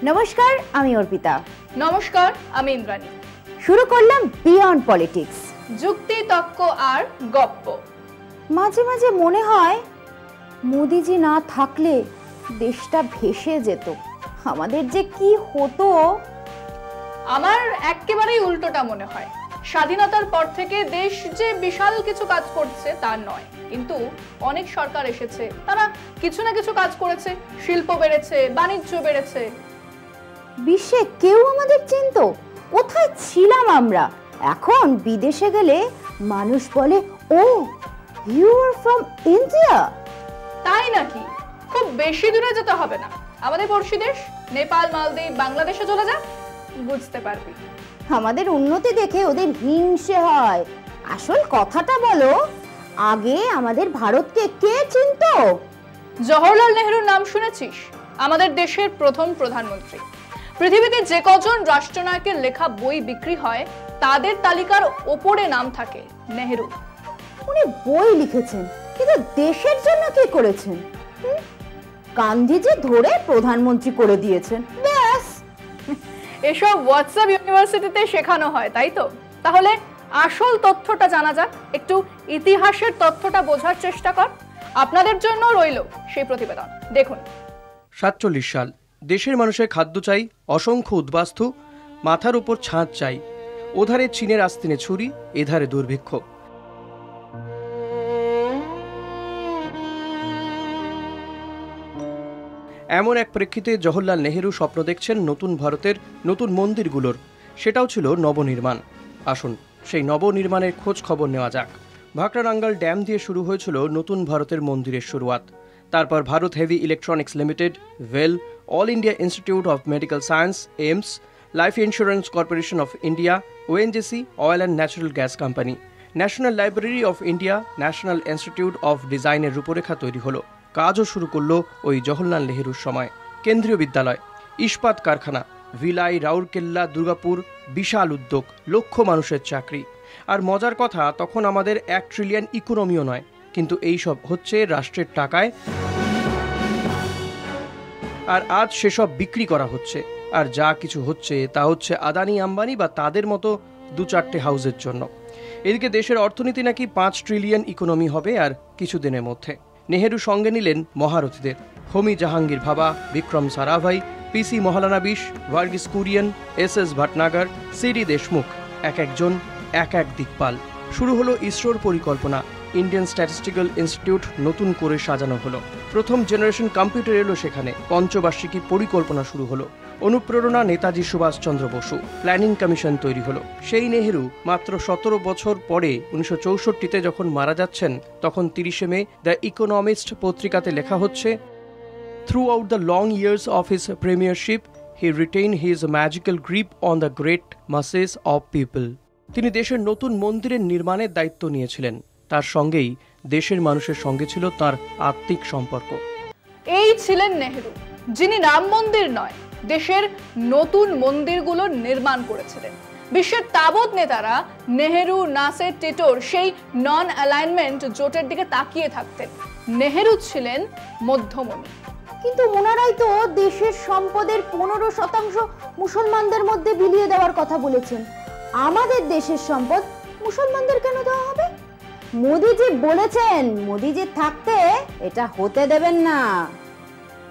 নমস্কার, আমি অর্পিতা। নমস্কার, আমি ইন্দ্রাণী। শুরু করলাম বিয়ন্ড পলিটিক্স, যুক্তি, তর্ক আর গপ্প। মাঝে মাঝে মনে হয় মোদিজি না থাকলে দেশটা ভেসে যেত, আমাদের যে কি হতো। আমার একেবারেই উল্টোটা মনে হয়। স্বাধীনতার পর থেকে দেশ যে বিশাল কিছু কাজ করছে তা নয়, কিন্তু অনেক সরকার এসেছে, তারা কিছু না কিছু কাজ করেছে, শিল্প বেড়েছে, বাণিজ্য বেড়েছে। বিশ্বে কেউ আমাদের চিনত? কোথায় ছিলাম আমরা? এখন বিদেশে গেলে মানুষ বলে, ও ইউ আর ফ্রম ইন্ডিয়া। তাই নাকি? খুব বেশি দূরে যেতে হবে না, আমাদের পড়শি দেশ নেপাল, মালদ্বীপ, বাংলাদেশে চলে যা, বুঝতে পারবি। আমাদের উন্নতি দেখে ওদের হিংসে হয়। আসল কথাটা বলো, আগে আমাদের ভারতকে কে চিনত? জওহরলাল নেহরুর নাম শুনেছিস? আমাদের দেশের প্রথম প্রধানমন্ত্রী। পৃথিবীতে যে কজন রাষ্ট্রনায়কের লেখা বই বিক্রি হয় তাদের তালিকার ওপরে নাম থাকে নেহরু। উনি বই লিখেছেন, কিন্তু দেশের জন্য কি করেছেন? গান্ধীজি ধরে প্রধানমন্ত্রী করে দিয়েছেন, ব্যাস। এসব হোয়াটসঅ্যাপ ইউনিভার্সিটিতে শেখানো হয়, তাই তো? তাহলে আসল তথ্যটা জানা যাক, একটু ইতিহাসের তথ্যটা বোঝার চেষ্টা কর। আপনাদের জন্য রইল সেই প্রতিবেদন, দেখুন। 47 সাল, দেশের মানুষের খাদ্য চাই, অসংখ্য উদ্বাস্তু, মাথার উপর ছাদ চাই, ওধারে চীনের আস্তিনে ছুরি, এধারে দুর্ভিক্ষ। এমন এক প্রেক্ষিতে জওহরলাল নেহেরু স্বপ্ন দেখছেন নতুন ভারতের নতুন মন্দিরগুলোর, সেটাও ছিল নবনির্মাণ। আসুন সেই নবনির্মাণের খোঁজ খবর নেওয়া যাক। ভাকরানাঙ্গাল ড্যাম দিয়ে শুরু হয়েছিল নতুন ভারতের মন্দিরের শুরুয়াত। তারপর ভারত হেভি ইলেকট্রনিক্স লিমিটেড, ভেল, all India institute of medical science, AIIMS, life insurance corporation of India, ONGC, oil and natural gas company, national library of India, national institute of ডিজাইনের রূপরেখা তৈরি হলো। কাজও শুরু করলো ওই জওহরলাল নেহরুর সময়। কেন্দ্রীয় বিদ্যালয়, ইস্পাত কারখানা, ভিলাই, রাউরকেল্লা, দুর্গাপুর, বিশাল উদ্যোগ, লক্ষ মানুষের চাকরি। আর মজার কথা, তখন আমাদের 1 ট্রিলিয়ন ইকোনমিও নয়, কিন্তু এই সব হচ্ছে রাষ্ট্রের টাকায়, আর আজ সেসব বিক্রি করা হচ্ছে। আর যা কিছু হচ্ছে তা হচ্ছে আদানি, আম্বানি বা তাদের মতো 2-4টে হাউসের জন্য। এদিকে দেশের অর্থনীতি নাকি 5 ট্রিলিয়ন ইকোনমি হবে আর কিছুদিনের মধ্যে। নেহেরু সঙ্গে নিলেন মহারথীদের, হোমি জাহাঙ্গীর ভাবা, বিক্রম সারাভাই, পিসি মহালানাবিশ, ভার্গিস কুরিয়েন, এস ভটনাগর, সিডি দেশমুখ, এক একজন এক এক দিকপাল। শুরু হলো ইসরোর পরিকল্পনা। ইন্ডিয়ান স্ট্যাটিস্টিক্যাল ইনস্টিটিউট নতুন করে সাজানো হলো। প্রথম জেনারেশন কম্পিউটার এলো সেখানে। পঞ্চবার্ষিকী পরিকল্পনা শুরু হলো। অনুপ্রেরণা নেতাজি সুভাষচন্দ্র বসু। প্ল্যানিং কমিশন তৈরি হলো। সেই নেহেরু মাত্র 17 বছর পরে 1964-তে যখন মারা যাচ্ছেন, তখন 30শে মে দ্য ইকোনমিস্ট পত্রিকাতে লেখা হচ্ছে, throughout the long years of his premiership he retain his magical grip on the great masses of people. তিনি দেশের নতুন মন্দিরের নির্মাণের দায়িত্ব নিয়েছিলেন। তার সঙ্গেই দেশের মানুষের সঙ্গে ছিল তার আত্মিক সম্পর্ক। এই ছিলেন নেহেরু, যিনি রাম মন্দির নয়, দেশের নতুন মন্দিরগুলো নির্মাণ করেছিলেন। বিশ্বের তাবৎ নেতারা নেহেরু, নাসের, টিটোর সেই নন অ্যালাইনমেন্ট জোটের দিকে তাকিয়ে থাকতেন। নেহেরু ছিলেন মধ্যমণি। কিন্তু ওনারাই তো দেশের সম্পদের 15% মুসলমানদের মধ্যে বিলিয়ে দেওয়ার কথা বলেছেন। আমাদের দেশের সম্পদ মুসলমানদের কেন দেওয়া হবে? মোদিজি বলেছেন, মোদিজি থাকতে এটা হতে দেবেন না।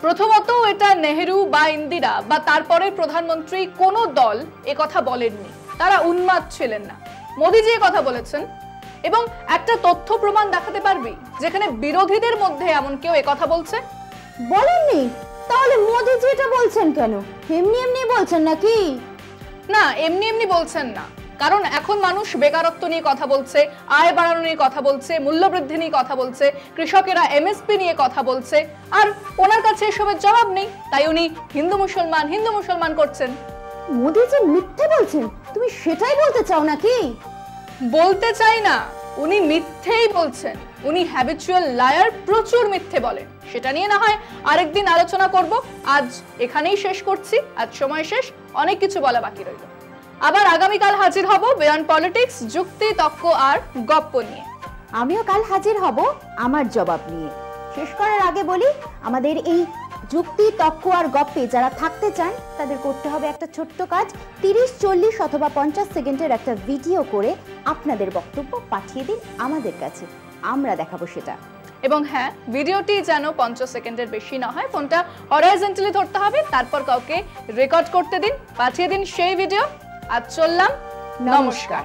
প্রথমত, এটা নেহেরু বা ইন্দিরা বা তারপরে প্রধানমন্ত্রী কোনো দল কথা বলেননি। তারা উন্মাদ ছিলেন না। মোদিজি কথা বলেছেন। এবং একটা তথ্য প্রমাণ দেখাতে পারবি যেখানে বিরোধীদের মধ্যে এমন কেউ কথা বলছে? বলেননি। তাহলে মোদিজি এটা বলছেন কেন? এমনি এমনি বলছেন নাকি? না, এমনি এমনি বলছেন না। কারণ এখন মানুষ বেকারত্ব নিয়ে কথা বলছে, আয় বাড়ানো নিয়ে কথা বলছে, মূল্যবৃদ্ধি নিয়ে কথা বলছে, কৃষকেরা এমএসপি নিয়ে কথা বলছে, আর ওনার কাছে এসবের জবাব নেই। তাই উনি হিন্দু মুসলমান করছেন। মোদিজি মিথ্যে বলছেন, তুমি সেটাই বলতে চাও নাকি? বলতে চাই না, উনি মিথ্যেই বলছেন। উনি হ্যাবিচুয়াল লায়ার, প্রচুর মিথ্যে বলেন। সেটা নিয়ে না হয় আরেকদিন আলোচনা করব। আজ এখানেই শেষ করছি। আজ সময় শেষ, অনেক কিছু বলা বাকি রইল। আবার আগামীকাল হাজির হব বিয়ন্ড পলিটিক্স, যুক্তি, তর্ক আর গপ্প নিয়ে। আমিও কাল হাজির হব আমার জবাব নিয়ে। শেষ করার আগে বলি, আমাদের এই যুক্তি তক্ক আর গপ্পে যারা থাকতে চান তাদের করতে হবে একটা ছোট্ট কাজ, 30, 40 অথবা 50 সেকেন্ডের একটা ভিডিও করে আপনাদের বক্তব্য পাঠিয়ে দিন আমাদের কাছে, আমরা দেখাবো সেটা। এবং হ্যাঁ, ভিডিওটি যেন 50 সেকেন্ডের বেশি না হয়, ফোনটা হরাইজন্টালি ধরতে হবে, তারপর কাউকে রেকর্ড করতে দিন, পাঠিয়ে দিন সেই ভিডিও। আজ চললাম, নমস্কার।